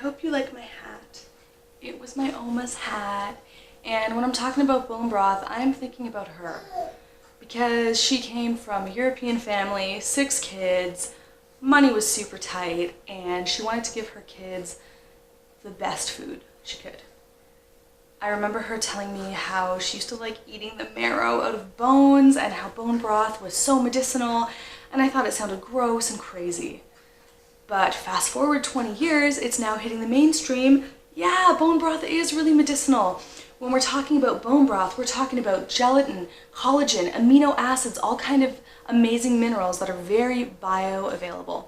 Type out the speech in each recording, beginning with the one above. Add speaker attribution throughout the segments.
Speaker 1: hope you like my hat. It was my Oma's hat, and when I'm talking about bone broth, I'm thinking about her because she came from a European family, 6 kids, money was super tight, and she wanted to give her kids the best food she could. I remember her telling me how she used to like eating the marrow out of bones and how bone broth was so medicinal, and I thought it sounded gross and crazy. But fast forward 20 years, it's now hitting the mainstream. Yeah, bone broth is really medicinal. When we're talking about bone broth, we're talking about gelatin, collagen, amino acids, all kind of amazing minerals that are very bioavailable.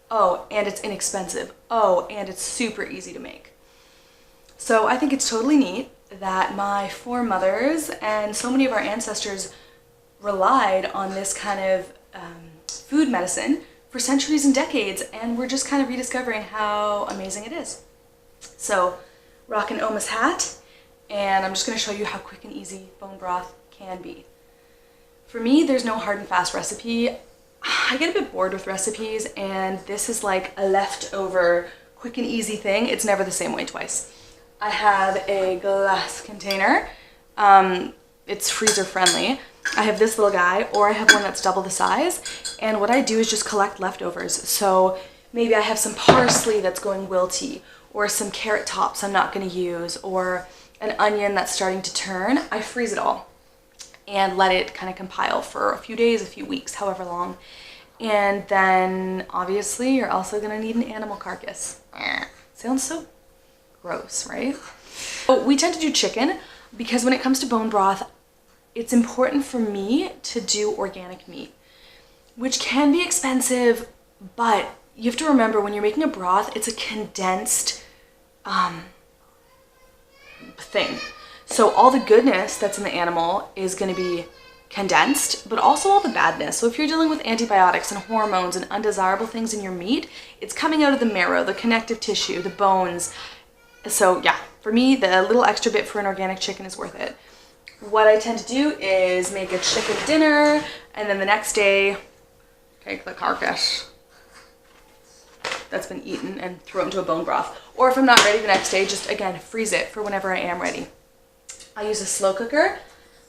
Speaker 1: Oh, and it's inexpensive. Oh, and it's super easy to make. So I think it's totally neat that my foremothers and so many of our ancestors relied on this kind of food medicine for centuries and decades, and we're just kind of rediscovering how amazing it is. So, rockin' Oma's hat, and I'm just going to show you how quick and easy bone broth can be. For me, there's no hard and fast recipe. I get a bit bored with recipes, and this is like a leftover quick and easy thing. It's never the same way twice. I have a glass container. It's freezer friendly. I have this little guy, or I have one that's double the size, and what I do is just collect leftovers. So maybe I have some parsley that's going wilty, or some carrot tops I'm not going to use, or an onion that's starting to turn. I freeze it all and let it kind of compile for a few days, a few weeks, however long. And then obviously you're also going to need an animal carcass. Sounds so gross, right? So we tend to do chicken because when it comes to bone broth, it's important for me to do organic meat, which can be expensive, but you have to remember when you're making a broth, it's a condensed thing. So all the goodness that's in the animal is going to be condensed, but also all the badness. So if you're dealing with antibiotics and hormones and undesirable things in your meat, it's coming out of the marrow, the connective tissue, the bones. So yeah, for me, the little extra bit for an organic chicken is worth it. What I tend to do is make a chicken dinner, and then the next day, take the carcass that's been eaten and throw it into a bone broth. Or if I'm not ready the next day, just again, freeze it for whenever I am ready. I use a slow cooker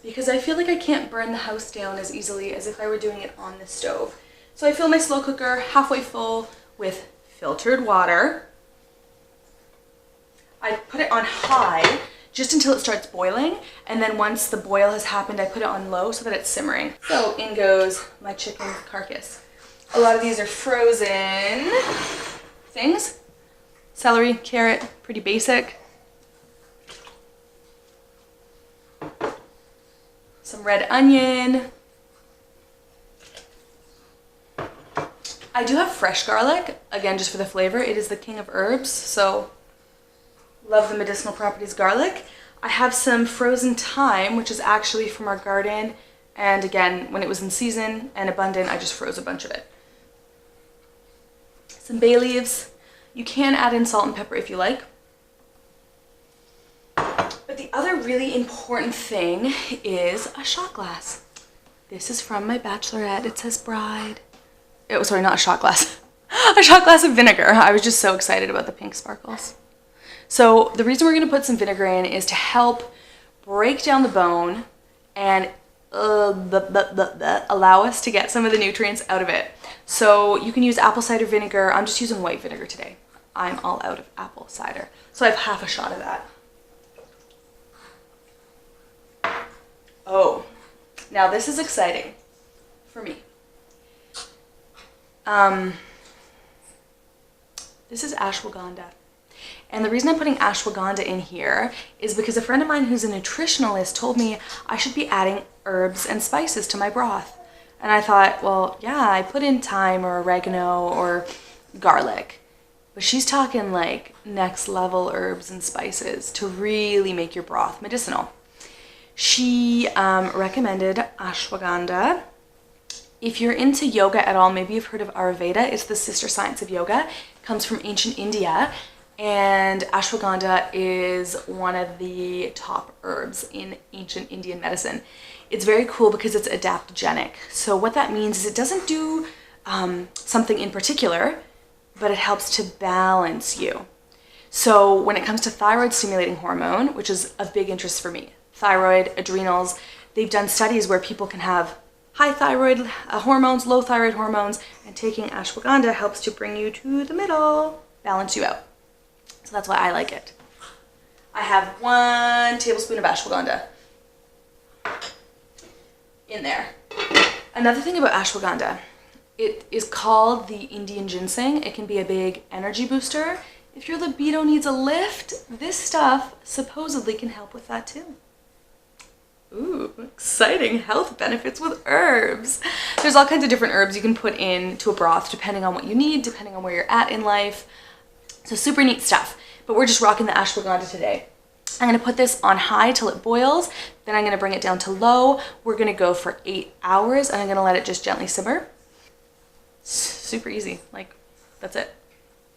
Speaker 1: because I feel like I can't burn the house down as easily as if I were doing it on the stove. So I fill my slow cooker halfway full with filtered water. I put it on high just until it starts boiling, and then once the boil has happened, I put it on low so that it's simmering. So in goes my chicken carcass. A lot of these are frozen things. Celery, carrot, pretty basic. Some red onion. I do have fresh garlic, again just for the flavor. It is the king of herbs, so love the medicinal properties of garlic. I have some frozen thyme, which is actually from our garden, and again, when it was in season and abundant, I just froze a bunch of it. Some bay leaves. You can add in salt and pepper if you like. But the other really important thing is a shot glass. This is from my bachelorette. It says bride. Oh, sorry, not a shot glass. A shot glass of vinegar. I was just so excited about the pink sparkles. So the reason we're going to put some vinegar in is to help break down the bone and allow us to get some of the nutrients out of it. So you can use apple cider vinegar. I'm just using white vinegar today. I'm all out of apple cider. So I have half a shot of that. Oh, now this is exciting for me. This is ashwagandha. And the reason I'm putting ashwagandha in here is because a friend of mine who's a nutritionalist told me I should be adding herbs and spices to my broth. And I thought, well, yeah, I put in thyme or oregano or garlic. But she's talking like next level herbs and spices to really make your broth medicinal. She recommended ashwagandha. If you're into yoga at all, maybe you've heard of Ayurveda. It's the sister science of yoga. It comes from ancient India. And ashwagandha is one of the top herbs in ancient Indian medicine. It's very cool because it's adaptogenic. So what that means is it doesn't do something in particular, but it helps to balance you. So when it comes to thyroid stimulating hormone, which is a big interest for me, thyroid, adrenals, they've done studies where people can have high thyroid hormones, low thyroid hormones, and taking ashwagandha helps to bring you to the middle, balance you out. So that's why I like it. I have 1 tablespoon of ashwagandha in there. Another thing about ashwagandha, it is called the Indian ginseng. It can be a big energy booster. If your libido needs a lift, this stuff supposedly can help with that too. Ooh, exciting health benefits with herbs. There's all kinds of different herbs you can put into a broth depending on what you need, depending on where you're at in life. So super neat stuff. But we're just rocking the ashwagandha today. I'm gonna put this on high till it boils. Then I'm gonna bring it down to low. We're gonna go for 8 hours and I'm gonna let it just gently simmer. Super easy, like that's it.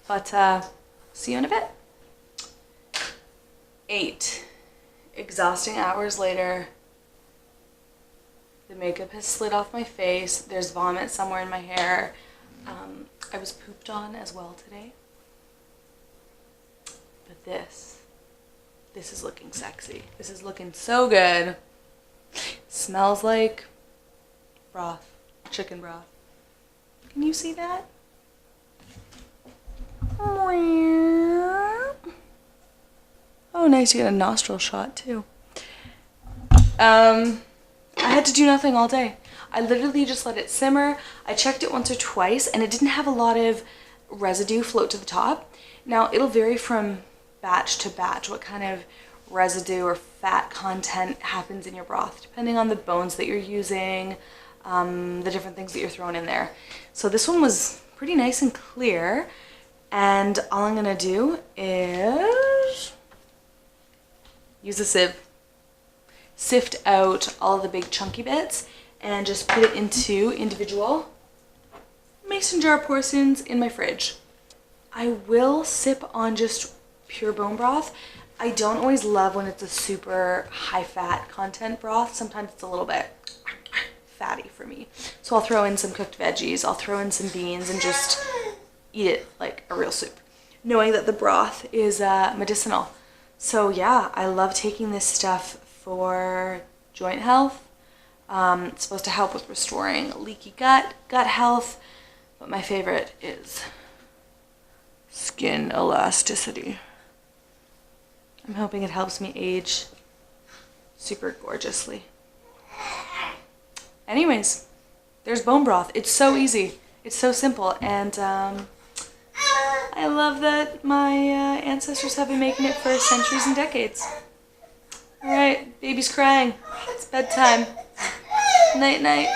Speaker 1: But see you in a bit. 8 exhausting hours later. The makeup has slid off my face. There's vomit somewhere in my hair. I was pooped on as well today. But this is looking sexy. This is looking so good. Smells like broth, chicken broth. Can you see that? Oh, nice, you get a nostril shot too. I had to do nothing all day. I literally just let it simmer. I checked it once or twice and it didn't have a lot of residue float to the top. Now it'll vary from batch to batch what kind of residue or fat content happens in your broth depending on the bones that you're using, the different things that you're throwing in there. So this one was pretty nice and clear, and all I'm gonna do is use a sieve, sift out all the big chunky bits and just put it into individual mason jar portions in my fridge. I will sip on just pure bone broth. I don't always love when it's a super high fat content broth. Sometimes it's a little bit fatty for me. So I'll throw in some cooked veggies, I'll throw in some beans and just eat it like a real soup, knowing that the broth is medicinal. So yeah, I love taking this stuff for joint health. It's supposed to help with restoring leaky gut health, but my favorite is skin elasticity. I'm hoping it helps me age super gorgeously. Anyways, there's bone broth. It's so easy. It's so simple. And I love that my ancestors have been making it for centuries and decades. All right, baby's crying. It's bedtime. Night, night.